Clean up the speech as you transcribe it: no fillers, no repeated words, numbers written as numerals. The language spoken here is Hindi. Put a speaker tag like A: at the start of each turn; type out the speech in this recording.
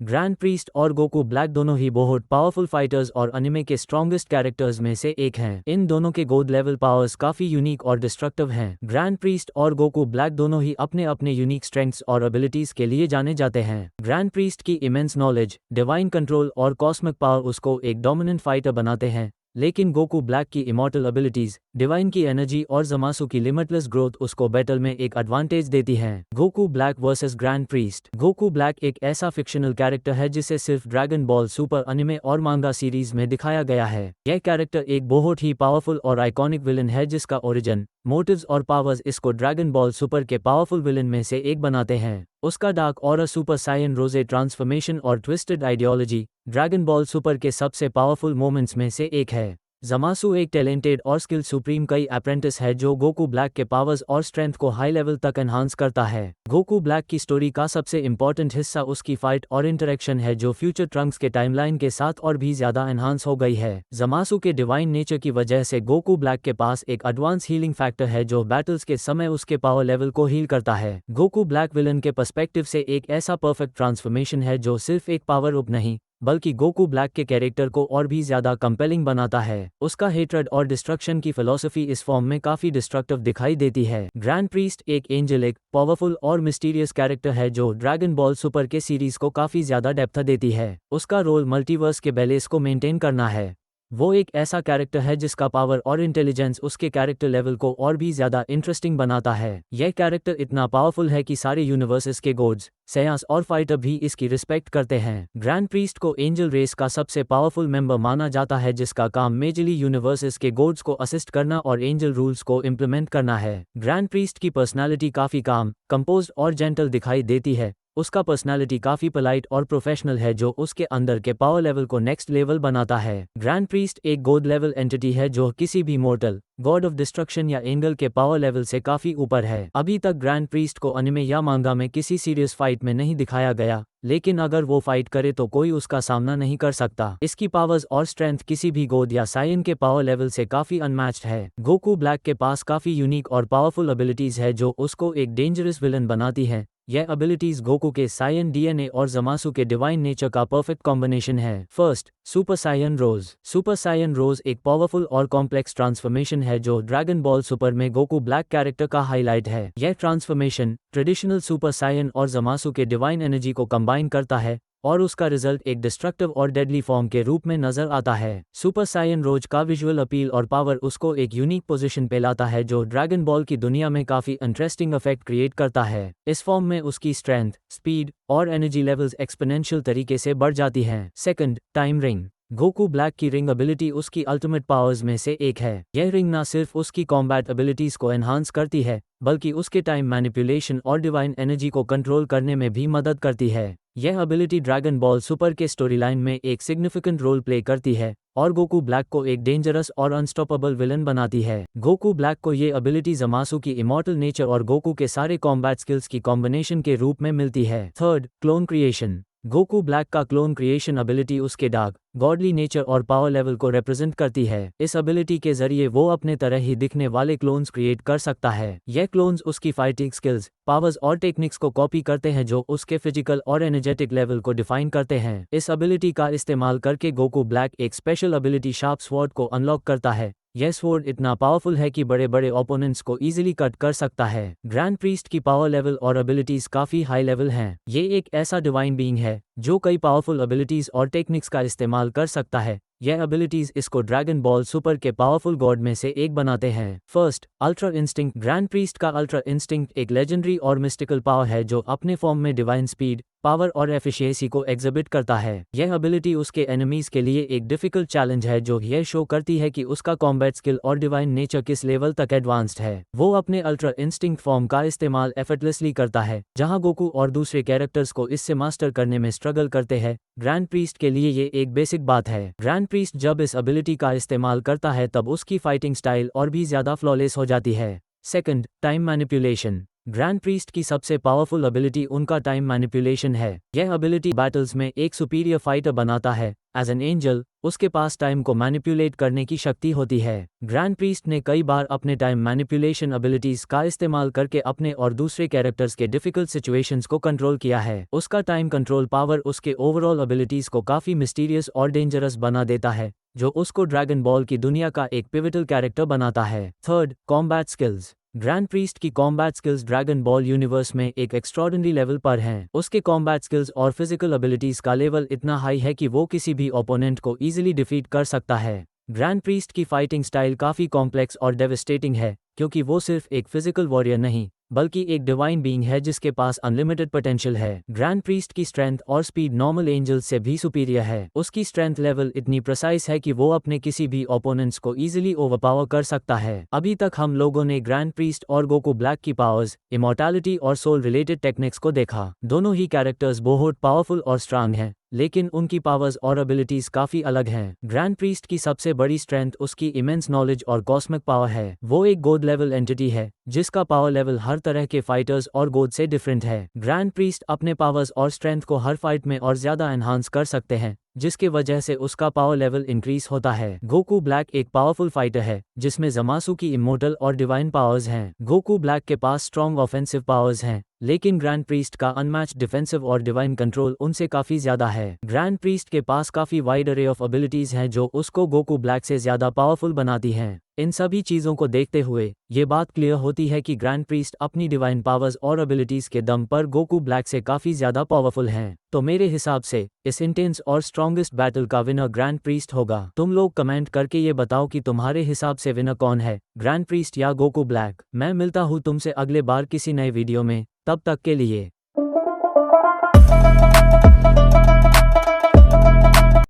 A: ग्रैंड प्रीस्ट और गोकू ब्लैक दोनों ही बहुत पावरफुल फाइटर्स और अनिमे के स्ट्रॉन्गेस्ट कैरेक्टर्स में से एक हैं। इन दोनों के गोड लेवल पावर्स काफी यूनिक और डिस्ट्रक्टिव हैं। ग्रैंड प्रीस्ट और गोकू ब्लैक दोनों ही अपने अपने यूनिक स्ट्रेंथ्स और एबिलिटीज के लिए जाने जाते हैं। ग्रैंड प्रीस्ट की इमेंस नॉलेज, डिवाइन कंट्रोल और कॉस्मिक पावर उसको एक डोमिनेंट फाइटर बनाते हैं, लेकिन गोकू ब्लैक की इमॉर्टल एबिलिटीज, डिवाइन की एनर्जी और ज़मासू की लिमिटलेस ग्रोथ उसको बैटल में एक एडवांटेज देती हैं। Goku black versus grand priest. Goku black एक ऐसा फिक्शनल कैरेक्टर है जिसे सिर्फ ड्रैगन बॉल सुपर अनिमे और मांगा सीरीज में दिखाया गया है। यह कैरेक्टर एक बहुत ही पावरफुल और आइकॉनिक विलन है जिसका ओरिजिन, मोटिव्स और पावर्स इसको ड्रैगन बॉल सुपर के पावरफुल विलन में से एक बनाते हैं। उसका डार्क और सुपर साइयन रोजे ट्रांसफॉर्मेशन और twisted ideology dragon ball super के सबसे पावरफुल मोमेंट्स में से एक है। ज़मासू एक टैलेंटेड और स्किल सुप्रीम कई अप्रेंटिस है जो गोकू ब्लैक के पावर्स और स्ट्रेंथ को हाई लेवल तक एनहांस करता है। गोकू ब्लैक की स्टोरी का सबसे इंपॉर्टेंट हिस्सा उसकी फाइट और इंटरेक्शन है जो फ्यूचर ट्रंक्स के टाइमलाइन के साथ और भी ज्यादा एनहांस हो गई है। ज़मासू के डिवाइन नेचर की वजह से गोकू ब्लैक के पास एक एडवांस हीलिंग फैक्टर है जो बैटल्स के समय उसके पावर लेवल को हील करता है। गोकू ब्लैक विलन के पर्सपेक्टिव से एक ऐसा परफेक्ट ट्रांसफॉर्मेशन है जो सिर्फ एक पावर अप नहीं बल्कि गोकू ब्लैक के कैरेक्टर को और भी ज्यादा कंपेलिंग बनाता है। उसका हेट्रेड और डिस्ट्रक्शन की फिलॉसफी इस फॉर्म में काफी डिस्ट्रक्टिव दिखाई देती है। ग्रैंड प्रीस्ट एक एंजेलिक, पावरफुल और मिस्टीरियस कैरेक्टर है जो ड्रैगन बॉल सुपर के सीरीज को काफी ज्यादा डेप्थ देती है। उसका रोल मल्टीवर्स के बैलेंस को मेंटेन करना है। वो एक ऐसा कैरेक्टर है जिसका पावर और इंटेलिजेंस उसके कैरेक्टर लेवल को और भी ज्यादा इंटरेस्टिंग बनाता है। यह कैरेक्टर इतना पावरफुल है कि सारे यूनिवर्सेस के गॉड्स, सयास और फाइटर भी इसकी रिस्पेक्ट करते हैं। ग्रैंड प्रीस्ट को एंजल रेस का सबसे पावरफुल मेंबर माना जाता है जिसका काम मेजरली यूनिवर्सेस के गॉड्स को असिस्ट करना और एंजल रूल्स को इम्प्लीमेंट करना है। ग्रैंड प्रीस्ट की पर्सनालिटी काफी काम, कंपोज्ड और जेंटल दिखाई देती है। उसका पर्सनालिटी काफी पोलाइट और प्रोफेशनल है जो उसके अंदर के पावर लेवल को नेक्स्ट लेवल बनाता है। ग्रैंड प्रीस्ट एक गॉड लेवल एंटिटी है जो किसी भी मॉर्टल, गॉड ऑफ डिस्ट्रक्शन या एंगल के पावर लेवल से काफी ऊपर है। अभी तक ग्रैंड प्रीस्ट को अनिमे या मांगा में किसी सीरियस फाइट में नहीं दिखाया गया, लेकिन अगर वो फाइट करे तो कोई उसका सामना नहीं कर सकता। इसकी पावर्स और स्ट्रेंथ किसी भी गॉड या साइयन के पावर लेवल से काफी अनमैच्ड है। गोकू ब्लैक के पास काफी यूनिक और पावरफुल एबिलिटीज है जो उसको एक डेंजरस विलन बनाती है। यह एबिलिटीज गोकू के साइयन डीएनए और ज़मासू के डिवाइन नेचर का परफेक्ट कॉम्बिनेशन है। फर्स्ट, सुपर साइयन रोज। सुपर साइयन रोज एक पावरफुल और कॉम्प्लेक्स ट्रांसफॉर्मेशन है जो ड्रैगन बॉल सुपर में गोकू ब्लैक कैरेक्टर का हाईलाइट है। यह ट्रांसफॉर्मेशन ट्रेडिशनल सुपर साइयन और ज़मासू के डिवाइन एनर्जी को कंबाइन करता है और उसका रिजल्ट एक डिस्ट्रक्टिव और डेडली फॉर्म के रूप में नजर आता है। सुपर साइयन रोज का विजुअल अपील और पावर उसको एक यूनिक पोजीशन पे लाता है जो ड्रैगन बॉल की दुनिया में काफी इंटरेस्टिंग इफेक्ट क्रिएट करता है। इस फॉर्म में उसकी स्ट्रेंथ, स्पीड और एनर्जी लेवल्स एक्सपोनेंशियल तरीके से बढ़ जाती हैं। Second, time ring. Goku black की रिंग एबिलिटी उसकी अल्टीमेट पावर्स में से एक है। यह रिंग न सिर्फ उसकी कॉम्बैट एबिलिटीज को एनहांस करती है बल्कि उसके टाइम मैनिपुलेशन और डिवाइन एनर्जी को कंट्रोल करने में भी मदद करती है। यह एबिलिटी ड्रैगन बॉल सुपर के स्टोरी लाइन में एक सिग्निफिकेंट रोल प्ले करती है और गोकू ब्लैक को एक डेंजरस और अनस्टॉपेबल विलन बनाती है। गोकू ब्लैक को ये एबिलिटी ज़मासू की इमॉर्टल नेचर और गोकू के सारे कॉम्बैट स्किल्स की कॉम्बिनेशन के रूप में मिलती है। Third, clone creation. Goku black का क्लोन क्रिएशन एबिलिटी उसके डार्क, गॉडली नेचर और पावर लेवल को रिप्रेजेंट करती है। इस एबिलिटी के जरिए वो अपने तरह ही दिखने वाले क्लोन्स क्रिएट कर सकता है। यह क्लोन्स उसकी फाइटिंग स्किल्स, पावर्स और टेक्निक्स को कॉपी करते हैं जो उसके फिजिकल और एनर्जेटिक लेवल को डिफाइन करते हैं। इस एबिलिटी का इस्तेमाल करके गोकू ब्लैक एक स्पेशल एबिलिटी शार्प स्वॉर्ड को अनलॉक करता है। यह स्वॉर्ड इतना पावरफुल है कि बड़े बड़े ओपोनेंट्स को इजीली कट कर सकता है। ग्रैंड प्रीस्ट की पावर लेवल और एबिलिटीज काफी हाई लेवल हैं। ये एक ऐसा डिवाइन बीइंग है जो कई पावरफुल एबिलिटीज और टेक्निक्स का इस्तेमाल कर सकता है। यह एबिलिटीज इसको ड्रैगन बॉल सुपर के पावरफुल गॉड में से एक बनाते हैं। First, ultra instinct. Grand priest का अल्ट्रा इंस्टिंक्ट एक लेजेंडरी और मिस्टिकल पावर है जो अपने फॉर्म में डिवाइन स्पीड, पावर और एफिशिएंसी को एग्जिबिट करता है। यह एबिलिटी उसके एनिमीज के लिए एक डिफिकल्ट चैलेंज है जो यह शो करती है कि उसका कॉम्बैट स्किल और डिवाइन नेचर किस लेवल तक एडवांस्ड है। वो अपने अल्ट्रा इंस्टिंक्ट फॉर्म का इस्तेमाल एफर्टलेसली करता है जहां गोकू और दूसरे कैरेक्टर्स को इससे मास्टर करने में स्ट्रगल करते हैं। ग्रैंड प्रीस्ट के लिए ये एक बेसिक बात है। ग्रैंड प्रीस्ट जब इस एबिलिटी का इस्तेमाल करता है तब उसकी फाइटिंग स्टाइल और भी ज्यादा फ्लॉलेस हो जाती है। Second, time manipulation. Grand priest की सबसे पावरफुल एबिलिटी उनका टाइम मैनिपुलेशन है। यह एबिलिटी बैटल्स में एक सुपीरियर फाइटर बनाता है। एज एन एंजल, उसके पास टाइम को मैनिपुलेट करने की शक्ति होती है। ग्रैंड प्रीस्ट ने कई बार अपने टाइम मैनिपुलेशन एबिलिटीज का इस्तेमाल करके अपने और दूसरे कैरेक्टर्स के डिफिकल्ट सिचुएशंस को कंट्रोल किया है। उसका टाइम कंट्रोल पावर उसके ओवरऑल एबिलिटीज को काफी मिस्टीरियस और डेंजरस बना देता है, जो उसको ड्रैगन बॉल की दुनिया का एक पिवटल कैरेक्टर बनाता है। Third, combat skills. Grand priest की combat skills Dragon Ball universe में एक एक्स्ट्रॉर्डिनरी लेवल पर हैं। उसके कॉम्बैट स्किल्स और फिजिकल एबिलिटीज का लेवल इतना हाई है कि वो किसी भी ओपोनेंट को इजीली डिफीट कर सकता है। ग्रैंड प्रीस्ट की फाइटिंग स्टाइल काफ़ी कॉम्प्लेक्स और डेविस्टेटिंग है, क्योंकि वो सिर्फ एक फिजिकल वॉरियर नहीं बल्कि एक डिवाइन बीइंग है जिसके पास अनलिमिटेड पोटेंशियल है। ग्रैंड प्रीस्ट की स्ट्रेंथ और स्पीड नॉर्मल एंजल्स से भी सुपीरियर है। उसकी स्ट्रेंथ लेवल इतनी प्रिसाइज है कि वो अपने किसी भी ओपोनेंट्स को इजीली ओवरपावर कर सकता है। अभी तक हम लोगों ने ग्रैंड प्रीस्ट और गोकू ब्लैक की पावर्स, इमॉर्टैलिटी और सोल रिलेटेड टेक्निक्स को देखा। दोनों ही कैरेक्टर्स बहुत पावरफुल और स्ट्रांग हैं, लेकिन उनकी पावर्स और एबिलिटीज काफी अलग हैं। ग्रैंड प्रीस्ट की सबसे बड़ी स्ट्रेंथ उसकी इमेंस नॉलेज और कॉस्मिक पावर है। वो एक गॉड लेवल एंटिटी है जिसका पावर लेवल हर तरह के फाइटर्स और गॉड से डिफरेंट है। ग्रैंड प्रीस्ट अपने पावर्स और स्ट्रेंथ को हर फाइट में और ज्यादा एनहांस कर सकते हैं, जिसके वजह से उसका पावर लेवल इंक्रीज होता है। गोकू ब्लैक एक पावरफुल फाइटर है जिसमें ज़मासू की इमोर्टल और डिवाइन पावर्स हैं। गोकू ब्लैक के पास स्ट्रॉन्ग ऑफेंसिव पावर्स हैं, लेकिन ग्रैंड प्रीस्ट का अनमैच्ड डिफेंसिव और डिवाइन कंट्रोल उनसे काफी ज्यादा है। ग्रैंड प्रीस्ट के पास काफी वाइड अरे ऑफ एबिलिटीज हैं जो उसको गोकू ब्लैक से ज्यादा पावरफुल बनाती हैं। इन सभी चीजों को देखते हुए ये बात क्लियर होती है कि ग्रैंड प्रीस्ट अपनी डिवाइन पावर्स और एबिलिटीज के दम पर गोकू ब्लैक से काफी ज्यादा पावरफुल हैं। तो मेरे हिसाब से इस इंटेंस और स्ट्रॉन्गेस्ट बैटल का विनर ग्रैंड प्रीस्ट होगा। तुम लोग कमेंट करके ये बताओ कि तुम्हारे हिसाब से विनर कौन है, ग्रैंड प्रीस्ट या गोकू ब्लैक। मैं मिलता हूँ तुमसे अगले बार किसी नए वीडियो में, तब तक के लिए।